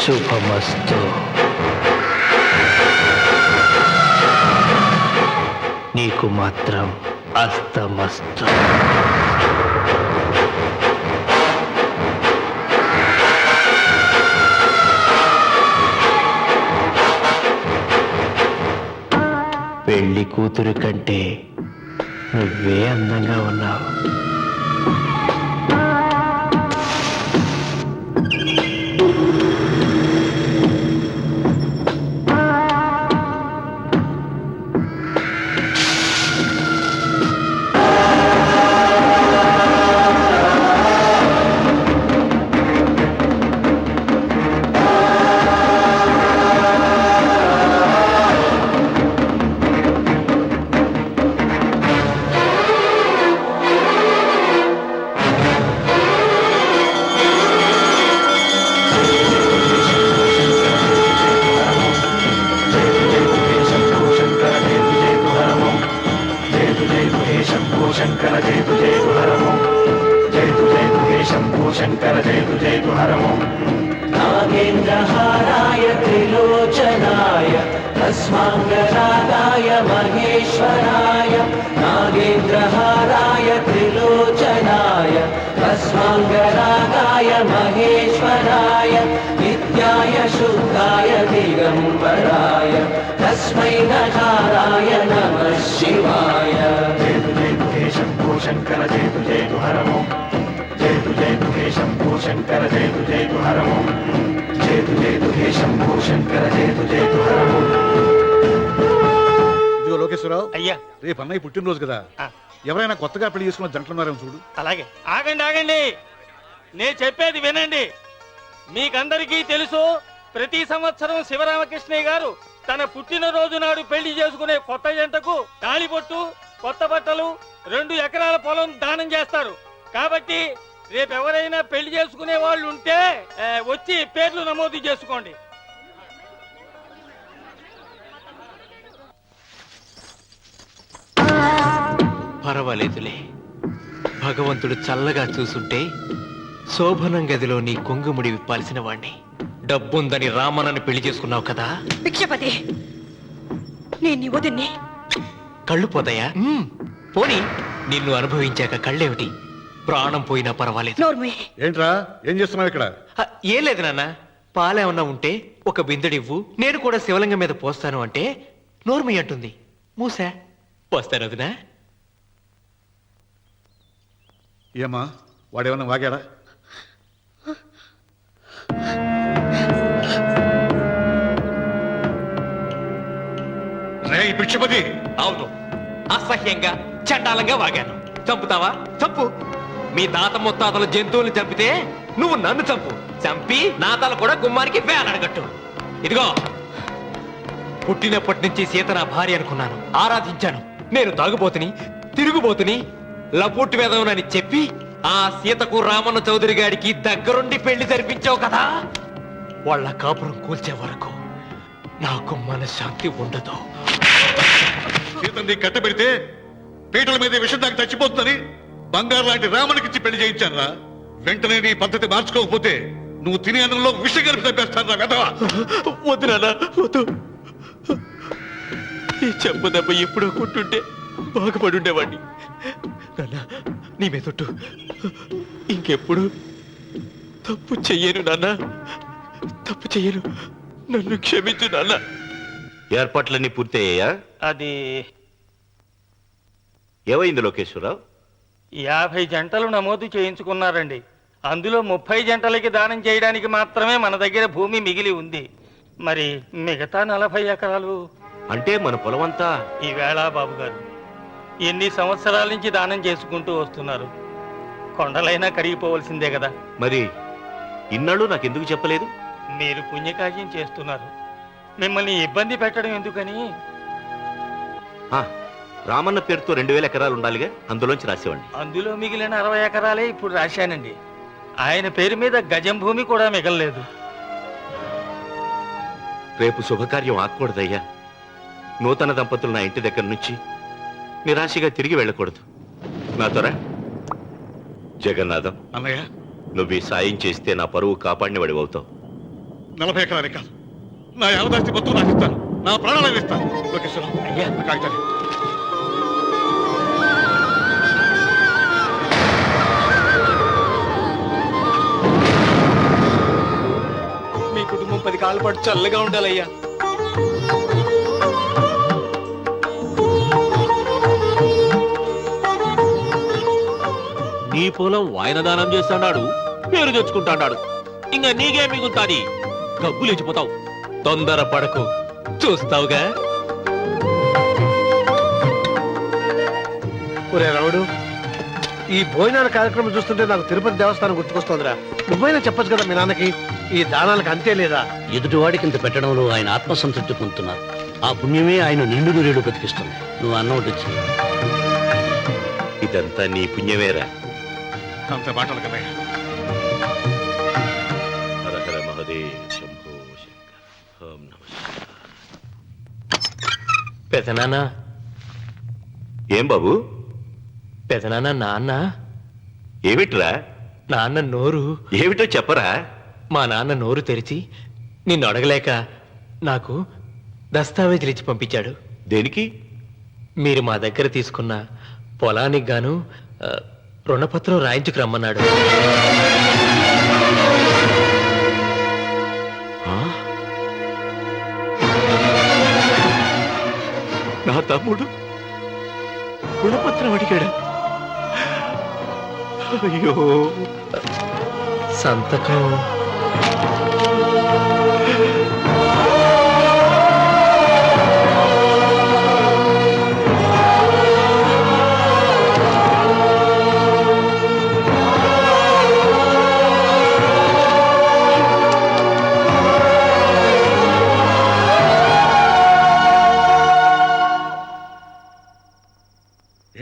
శుభమస్తు. నీకు మాత్రం అస్తమస్తు. పెళ్లి కూతురు కంటే నువ్వే అందంగా ఉన్నావు. శంకర జయతు జయతు హరము జయతు జయతు హే శంభో శంకర జయతు జయతు హరము నాగేంద్రహారాయ త్రిలోచనాయ తస్మాంగరాగాయ మహేశ్వరాయ నాగేంద్రహారాయ త్రిలోచనాయ తస్మాంగరాగాయ మహేశ్వరాయ నిత్యాయ శుద్ధాయ దిగంబరాయ తస్మై నకారాయ నమః శివాయ జయతు జయతు హే శంభో శంకర జయతు జయతు హరము జయతు జయతు హే శంభో శంకర జయతు జయతు హరము జయతు జయతు హే శంభో శంకర జయతు జయతు హరము. ఇదిగో లోకేశ్వరరావు, అయ్యా రేపు అన్నయ్య పుట్టినరోజు కదా, ఎవరైనా కొత్తగా పెళ్లి చేసుకున్న జంటలున్నారేమో చూడు. అలాగే. ఆగండి ఆగండి, నేను చెప్పేది వినండి. మీకందరికీ తెలుసు, ప్రతి సంవత్సరం శివరామకృష్ణయ్య గారు తన పుట్టినరోజు నాడు పెళ్లి చేసుకునే కొత్త జంటకు తాళిబొట్టు, కొత్త బట్టలు, 2 ఎకరాల పొలం దానం చేస్తారు. కాబట్టి రేపు ఎవరైనా పెళ్లి చేసుకునే వాళ్ళు ఉంటే వచ్చి పేర్లు నమోదు చేసుకోండి. పర్వాలేదులే, భగవంతుడు చల్లగా చూసుంటే శోభనం గదిలో నీ కొంగుముడి విప్పాల్సిన వాణ్ణి. డబ్బుందని రామనని పెళ్లి చేసుకున్నావు కదా. భిక్షపతి, నేను నీ వదిన్ని. కళ్ళు పోతాయా? పోనీ, నిన్ను అనుభవించాక కళ్ళేమిటి, ప్రాణం పోయినా పర్వాలేదు. నోర్మి. ఏంట్రా, ఏం చేస్తున్నావు ఇక్కడ? ఏం లేదు నాన్న, పాలేమన్నా ఉంటే ఒక బిందెడివ్వు, నేను కూడా శివలింగం మీద పోస్తాను అంటే నోర్మి అంటుంది. మూసా పోస్తాను వదినా. ఏమా, వాడేమన్నా వాగాడా? రే భిక్షపతి! అవును, అసహ్యంగా చండాలంగా వాగాను. చంపుతావా? చంపు. మీ తాత ముత్తాతలు జంతువులు చంపితే నువ్వు నన్ను చంపు. చంపి నా తల కూడా గుమ్మానికి వేలాడగట్టు. ఇదిగో, పుట్టినప్పటి నుంచి సీత నా భార్య అనుకున్నాను, ఆరాధించాను. నేను తాగుబోతుని, తిరుగుబోతుని, లపుట్టు వేదవునని చెప్పి ఆ సీతకు రామన్న చౌదరి గారికి దగ్గరుండి పెళ్లి జరిపించావు కదా. వాళ్ళ కాపురం కూల్చే వరకు నాకు మనశ్శాంతి ఉండదు. సీతని కట్టబెడితే పీటల మీద విషం దాకా చచ్చిపోతుందని బంగారు లాంటి రామునికిచ్చి పెళ్లి చేయించానురా. వెంటనే నీ పద్ధతి మార్చుకోకపోతే నువ్వు తినే అన్నంలో విషం కలిపి చంపేస్తాను రా వెధవా. వద్దు నాన్న, వద్దు. ఈ చెంప దెబ్బ ఎప్పుడో కొట్టుంటే బాగుపడి ఉండేవాడిని. నాన్న, నీ మీదొట్టు, ఇంకెప్పుడు తప్పు చెయ్యను నాన్న, తప్పు చెయ్యను. నన్ను క్షమించు నాన్న. ఏర్పాట్లన్నీ పూర్తయ్యాయా? అది ఏమైంది లోకేశ్వరరావు? 50 జంటలు నమోదు చేయించుకున్నారండి. అందులో 30 జంటలకి దానం చేయడానికి మాత్రమే మన దగ్గర భూమి మిగిలి ఉంది. మరి మిగతా 40 ఎకరాలు అంటే మన పొలమంతా ఈవేళ బాబు గారు ఎన్ని సంవత్సరాల నుంచి దానం చేసుకుంటూ వస్తున్నారు. కొండలైనా కరిగిపోవలసిందే కదా. మరి ఇన్నాళ్ళు నాకెందుకు చెప్పలేదు? మీరు పుణ్యకార్యం చేస్తున్నారు, మిమ్మల్ని ఇబ్బంది పెట్టడం ఎందుకని. రామన్న పేరుతో 2000 ఎకరాలు ఉండాలిగా, అందులోంచి రాసేవాడిని. అందులో మిగిలిన 60 ఎకరాలే ఇప్పుడు రాశానండి. ఆయన పేరు మీద గజం భూమి కూడా మిగలలేదు. రేపు శుభకార్యం ఆకూడదయ్యా. నూతన దంపతులు నా ఇంటి దగ్గర నుంచి నిరాశగా తిరిగి వెళ్ళకూడదు. నాతోరా జగన్నాథం, అన్నయ్య, నువ్వు ఈ సాయం చేస్తే నా పరువు కాపాడినవాడివి అవుతావు. 40 ఎకరాలే కాదు, నా యావదాస్తి మొత్తం నాకు ఇస్తాను, నా ప్రాణాలను ఇస్తాను. లోకేశ్వరరావు, అయ్యా. నా కాగితాలు. మీ కుటుంబం 10 కాళ్ళ పాటు చల్లగా ఉండాలయ్యా. నీ పొలం వాయన దానం చేస్తాడు, పేరు తెచ్చుకుంటాడు. ఇంకా నీకే మిగులుతాది, గబ్బు లేచిపోతావు. తొందర పడకు, చూస్తావుగా. ఒరే రావుడు, ఈ భోజనాల కార్యక్రమం చూస్తుంటే నాకు తిరుపతి దేవస్థానం గుర్తుకొస్తోందిరా. నువ్వైనా చెప్పొచ్చు కదా మీ నాన్నకి, ఈ దానాలకు అంతే లేదా? ఎదుటివాడికి ఇంత పెట్టడంలో ఆయన ఆత్మసంతృప్తి పొందుతున్నారు. ఆ పుణ్యమే ఆయన నిండు నూరేడు బ్రతికిస్తుంది. నువ్వు అన్నం వడ్డించి. ఇదంతా నీ పుణ్యమేరా. అంత మాటలు కన్నయ్య. హర హర మహదేవ్ శంభో శంకర. ఓం నమః శివాయ. పెదనాన్న, ఏం బాబు? పెదనాన్న, నాన్న. ఏమిట్రా? నాన్న నోరు. ఏమిటో చెప్పరా. మా నాన్న నోరు తెరిచి నిన్ను అడగలేక నాకు దస్తావేజీలు ఇచ్చి పంపించాడు. దేనికి? మీరు మా దగ్గర తీసుకున్న పొలానికి గాను రుణపత్రం రాయించుకు రమ్మన్నాడు. నా తమ్ముడు రుణపత్రం అడిగాడు. అయ్యో, సంతకం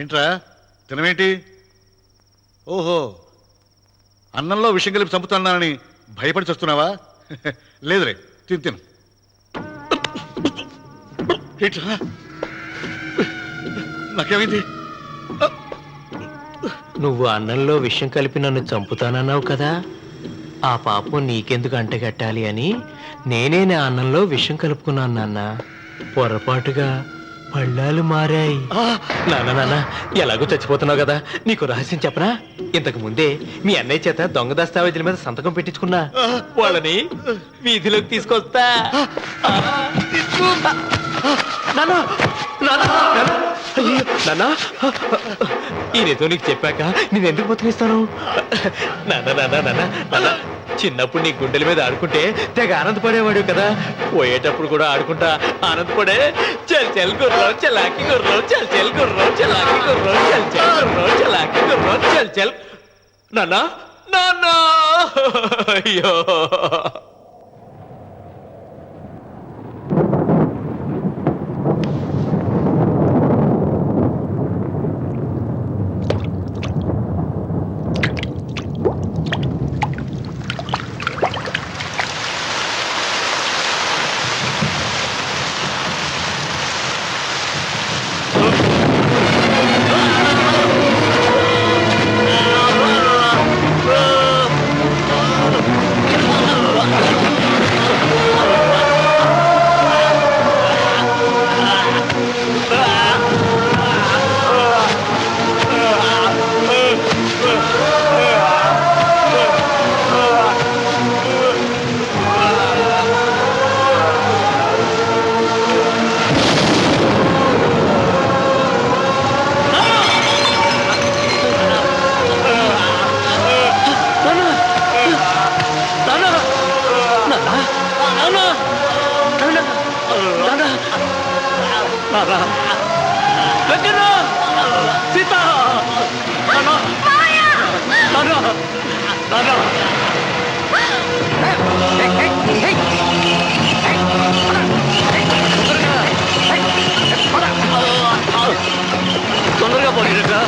ఏంట్రా తినమేంటి? ఓహో, అన్నంలో విషం కలిపి చంపుతున్నానని భయపడి చస్తున్నావా? లేదురే, తిను. ఏంట్రా, నాకేమైంది? నువ్వు అన్నంలో విషం కలిపి నన్ను చంపుతానన్నావు కదా, ఆ పాపం నీకెందుకు అంటగట్టాలి అని నేనే నా అన్నంలో విషం కలుపుకున్నాను నాన్న. పొరపాటుగా పళ్ళాలు మారాయి. నాన్న, ఎలాగో చచ్చిపోతున్నావు కదా, నీకు రహస్యం చెప్పనా? ఇంతకు ముందే మీ అన్నయ్య చేత దొంగ దస్తావేజీల మీద సంతకం పెట్టించుకున్నా. వాళ్ళని వీధిలోకి తీసుకొస్తా. ఈ రేతో నీకు చెప్పాక నేను ఎందుకు బతికిస్తాను? నాన్న, చిన్నప్పుడు నీ గుండెల మీద ఆడుకుంటే తెగ ఆనందపడేవాడు కదా, పోయేటప్పుడు కూడా ఆడుకుంటా ఆనందపడే. చల్ చల్ గుర్రం చలాకి గుర్రం, చల్ చల్ గుర్రం చలాకి గుర్రం, చల్ చల్ గుర్రం చలాకి గుర్రం, చల్ చల్. నాన్న, అయ్యో. తొందరగా పోనీరా.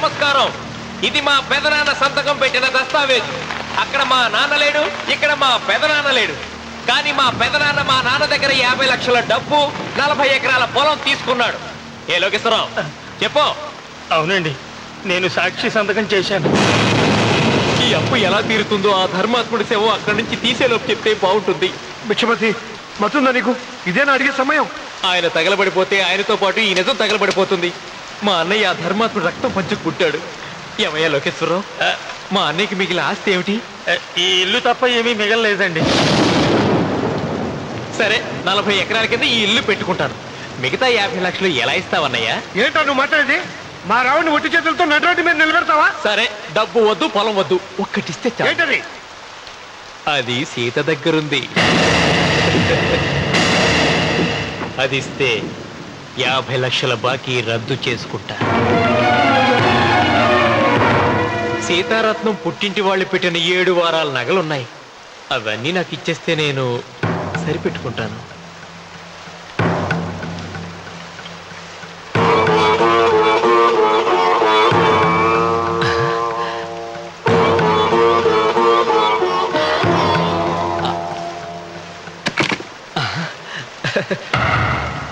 నమస్కారం. ఇది మా పెదనాన్న సంతకం పెట్టిన దస్తావేజు. అక్కడ మా నాన్న లేడు, ఇక్కడ మా పెదనాన్న లేడు. కానీ మా పెదనాన్న మా నాన్న దగ్గర 50 లక్షల డబ్బు, 40 ఎకరాల పొలం తీసుకున్నాడు. ఏ లోకేశ్వరరావు చెప్పు. అవునండి, నేను సాక్షి సంతకం చేశాను. ఈ అప్పు ఎలా తీరుతుందో ఆ ధర్మాత్ముడి సేవ అక్కడి నుంచి తీసేలోపు చెప్తే బాగుంటుంది. భిక్షపతి మతుందా నీకు? ఇదేనా అడిగే సమయం? ఆయన తగలబడిపోతే ఆయనతో పాటు ఈ నిజం తగలబడిపోతుంది. మా అన్నయ్య ఆ ధర్మాత్ముడు రక్తం పంచుకుంటాడు. ఏమయ్యా లోకేశ్వరరావు, మా అన్నయ్యకి మిగిలిన ఆస్తి ఏమిటి? ఈ ఇల్లు తప్ప ఏమీ మిగలలేదండి. సరే, 40 ఎకరాల కింద ఈ ఇల్లు పెట్టుకుంటాను. మిగతా 50 లక్షలు ఎలా ఇస్తావన్నయ్యా? ఏంటో నువ్వు మాట్లాడేది? మా రావుని ఒట్టి చేతులతో నడిరోడ్డు మీద నిలబెడతావా? సరే, డబ్బు వద్దు, పొలం వద్దు, ఒక్కటిస్తే చాలు. ఏంటది? అది సీత దగ్గరుంది. అది ఇస్తే 50 లక్షల బాకీ రద్దు చేసుకుంటా. సీతారత్నం పుట్టింటి వాళ్ళు పెట్టిన 7 వారాల నగలున్నాయి. అవన్నీ నాకు ఇచ్చేస్తే నేను సరిపెట్టుకుంటాను.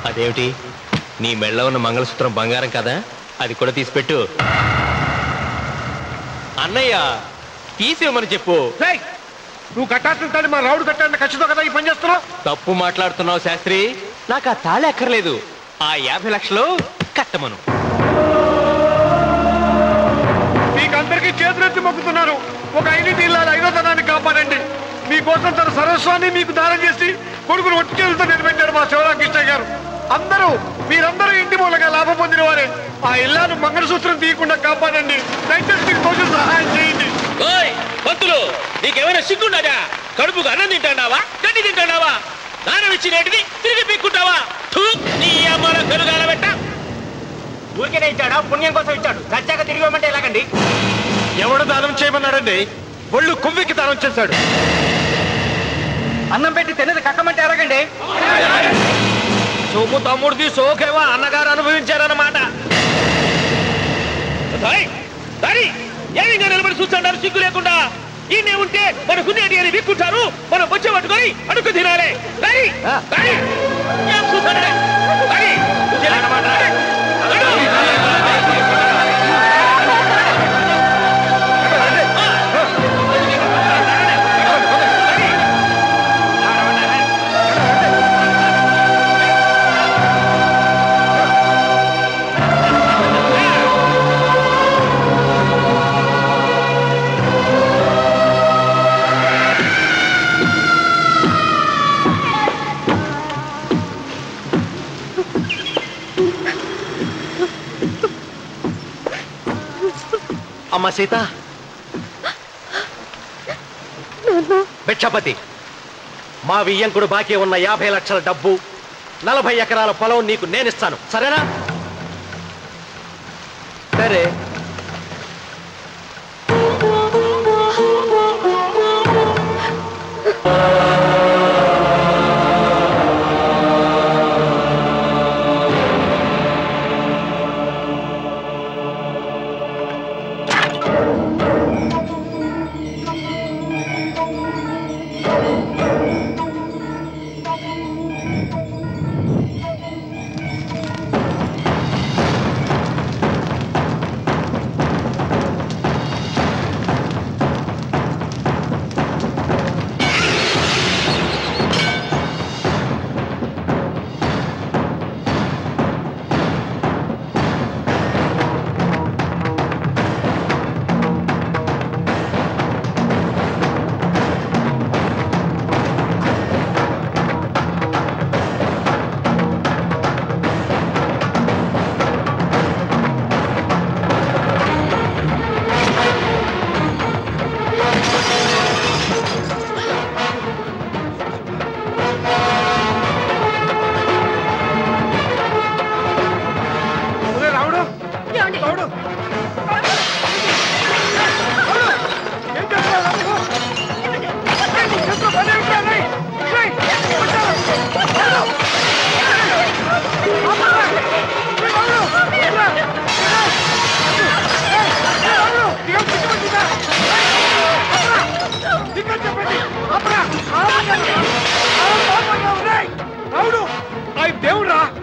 అదేమిటి, నీ మెళ్ళ ఉన్న మంగళసూత్రం బంగారం కదా, అది కూడా తీసిపెట్టు. అన్నయ్య తీసేమని చెప్పు. నువ్వు కట్టాల్సిన తాళి మా రావుడు కట్టాలని ఖచ్చితంగా కదా ఈ పని చేస్తున్నావు. తప్పు మాట్లాడుతున్నావు శాస్త్రి. నాకు ఆ తాళి అక్కర్లేదు, ఆ 50 లక్షలు కట్టమను. మీకందరికీ చేతులెత్తి మొక్కుతున్నారు. ఒక ఐదింటి ఇల్లాలి 5వ తనాన్ని కాపాడండి. మీకోసం తన సర్వస్వాన్ని మీకు దానం చేసి కొడుకును ఒట్టి చేతులతో నిలబెట్టారు మా శివరామకృష్ణ గారు. మీరందరూ ఇంటి మూలంగా లాభం పొందిన వారే. ఆ ఇల్లాను మంగళసూత్రం తీయకుండా కాపాడండి. దయచేసి మీకు కొంచెం సహాయం చేయండి. పంతులు, నీకేమైనా సిగ్గుండదా? కడుపుకు అన్నం తింటాడావా, గడ్డి తింటాడావా? దానం ఇచ్చినటిది తిరిగి పీక్కుంటావా? నీ అమ్మాలో కలుగాల పెట్ట. ఊరికేనే ఇచ్చాడా? పుణ్యం కోసం ఇచ్చాడు. సచ్చాక తిరిగి ఇవ్వమంటే ఎలాగండి? ఎవడు దానం చేయమన్నాడండి? ఒళ్ళు కొవ్వెక్కి దానం చేశాడు. అన్నం పెట్టి తిన్నది కక్కమంటే ఎలాగండి? సోము తమ్ముడిది సోకేవా అన్నగారు అనుభవించారన్నమాట. ఏమిగా నిలబడి చూస్తాడారు సిగ్గు లేకుండా? ఈయనే ఉంటే మన గుండెటి అని విక్కుంటారు. మనం వచ్చే పట్టుకొని అడుగు తినాలి. అమ్మ సీత, భిక్షపతి, మా వియ్యంకుడు బాకీ ఉన్న 50 లక్షల డబ్బు, 40 ఎకరాల పొలం నీకు నేనిస్తాను. సరేనా? సరే.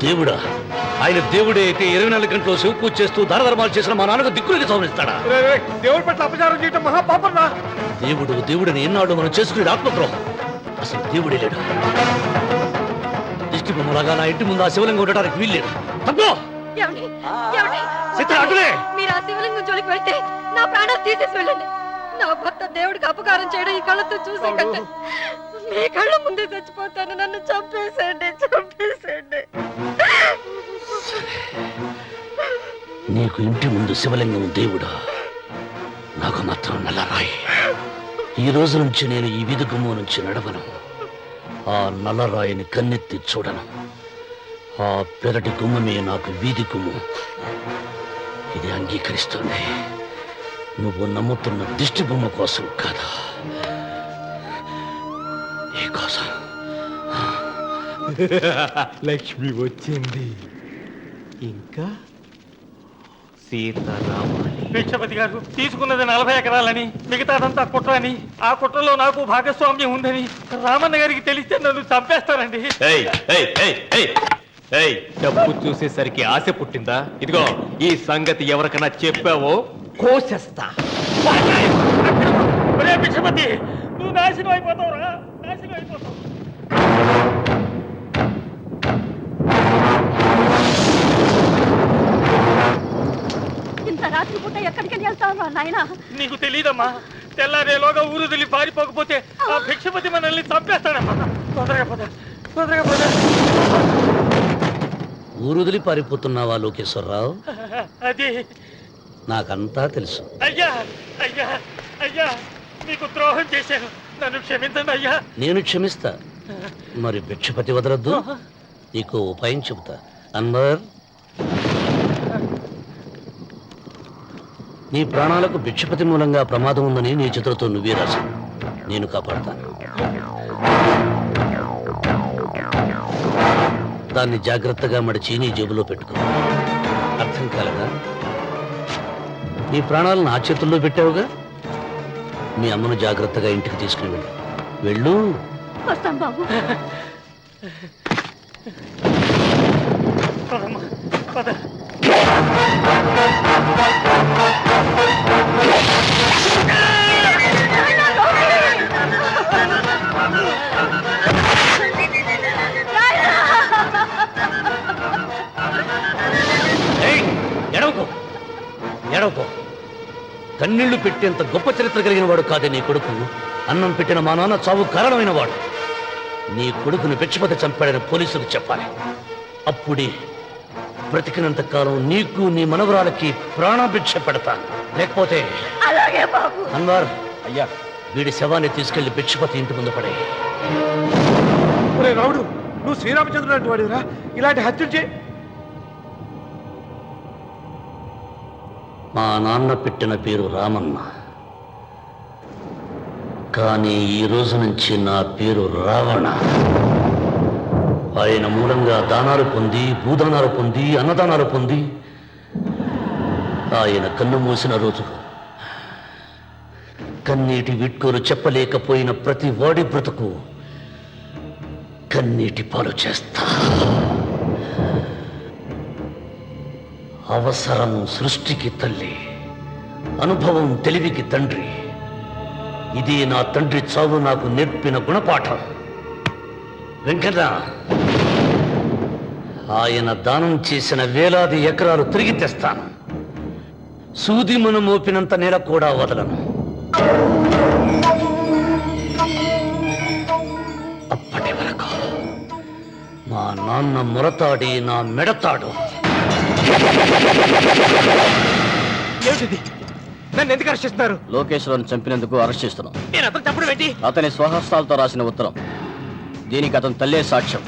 దేవుడా? ఆయన దేవుడే అయితే 24 గంటలు శివ పూజ చేస్తూ దానధర్మాలు చేసిన మా నాన్నకు దిక్కులకి సవరిస్తాడా? దేవుడి పట్ల అపచారం చేయటం మహాపాపం రా. దేవుడిని ఎన్నాళ్ళు మనం చేసుకునే ఆత్మద్రోహం. అసలు దేవుడే లేడు. దిష్టి బొమ్మలాగా నా ఇంటి ముందు ఆ శివలింగం ఉండటానికి వీల్లేదు. తప్పో ఏమండి? ఏమండి? చిత్ర అటులే. మీరు ఆ శివలింగం జోలికి వెళ్తే నా ప్రాణాలు తీసేసి వెళ్ళండి. నా భర్త దేవుడికి అపకారం చేయడం ఈ కళ్ళతో చూసే కంటే మీ కళ్ళ ముందే చచ్చిపోతాను. నన్ను చంపేసేయండి, చంపేసేయండి. నీకు ఇంటి ముందు శివలింగం దేవుడా, నాకు మాత్రం నల్లరాయి. ఈ రోజు నుంచి నేను ఈ వీధి గుమ్మం నుంచి నడవను. ఆ నల్లరాయిని కన్నెత్తి చూడను. ఆ పెరటి గుమ్మమే నాకు వీధి గుమ్మం. ఇది అంగీకరిస్తుంది. నువ్వు నమ్ముతున్న దిష్టి బొమ్మ కోసం కాదా, ఈ కోసం. లక్ష్మి వచ్చింది. ఇంకా సీతారామాలి. భిక్షపతి గారు తీసుకున్నది 40 ఎకరాలని, మిగతాదంతా కుట్ర అని, ఆ కుట్రలో నాకు భాగస్వామ్యం ఉందని రామన్న గారికి తెలిస్తే నన్ను చంపేస్తానండి. డబ్బు చూసేసరికి ఆశ పుట్టిందా? ఇదిగో ఈ సంగతి ఎవరికైనా చెప్పావో కోసేస్తా. ఒరే భిక్షపతి, నువ్వు నాశనం అయిపోతావురా, నాశనం అయిపోతావు. ఇంత రాత్రి పూట ఎక్కడికి వెళ్తావు నాయనా? నీకు తెలీదమ్మా, తెల్లారేలోగా ఊరు తెలియ పారిపోకపోతే ఆ భిక్షపతి మనల్ని చంపేస్తాడమ్మా. తొందరగా పద, తొందరగా పద. ఊరుదిలి పారిపోతున్నావా లోకేశ్వరరావు? అది నాకంతా తెలుసు. అయ్యా, అయ్యా, అయ్యా, మీకు ద్రోహం చేశాను, నన్ను క్షమించండి అయ్యా. నేను క్షమిస్తా. మరి భిక్షపతి వదలొద్దు. నీకు ఉపాయం చెబుతా. అన్వర్, నీ ప్రాణాలకు భిక్షపతి మూలంగా ప్రమాదం ఉందని నీ చేతులతో నువ్వే రాశా. నేను కాపాడతాను. దాన్ని జాగ్రత్తగా మడిచి నీ జేబులో పెట్టుకో. అర్థం కాలేదా? నీ ప్రాణాలను నా చేతుల్లో పెట్టావుగా. మీ అమ్మను జాగ్రత్తగా ఇంటికి తీసుకుని వెళ్ళు. వెళ్ళు. వస్తాం బాబు. పదమ్మా, పద. ఎడవకో. కన్నీళ్లు పెట్టేంత గొప్ప చరిత్ర కలిగిన వాడు కాదే నీ కొడుకు. అన్నం పెట్టిన మా నాన్న చావు కారణమైన వాడు. నీ కొడుకును భిక్షపతి చంపాడని పోలీసులకు చెప్పాలి. అప్పుడే బ్రతికినంత కాలం నీకు నీ మనవరాలకి ప్రాణభిక్ష పెడతాను. లేకపోతే అలాగే బాబు. అన్వర్, అయ్యా, వీడి శవాన్ని తీసుకెళ్లి భిక్షపతి ఇంటి ముందు పడే. రావుడు, నువ్వు శ్రీరామచంద్రుడు లాంటి వాడిరా. ఇలాంటి హత్యలు చే. మా నాన్న పెట్టిన పేరు రామన్న, కానీ ఈ రోజు నుంచి నా పేరు రావణ. ఆయన మూలంగా దానాలు పొంది, భూదానాలు పొంది, అన్నదానాలు పొంది ఆయన కన్ను మూసిన రోజు కన్నీటి విట్కోలు చెప్పలేకపోయిన ప్రతి వాడి బ్రతుకు కన్నీటి పాలు చేస్తా. అవసరం సృష్టికి తల్లి, అనుభవం తెలివికి తండ్రి. ఇదే నా తండ్రి చావు నాకు నేర్పిన గుణపాఠం. వెంకన్న, ఆయన దానం చేసిన వేలాది ఎకరాలు తిరిగి తెస్తాను. సూది మనం మోపినంత నేల కూడా వదలను. అప్పటి వరకు మా నాన్న మొరతాడి నా మెడతాడు. ఏమిటిది? నన్ను ఎందుకు అరెస్ట్ చేస్తున్నారు? లోకేశ్వరన్ చంపినందుకు అరెస్ట్ చేస్తున్నాం. నేను అతను తప్పుడు పెట్టి అతని స్వహస్తాలతో రాసిన ఉత్తరం. దీనికి అతని తల్లే సాక్ష్యం.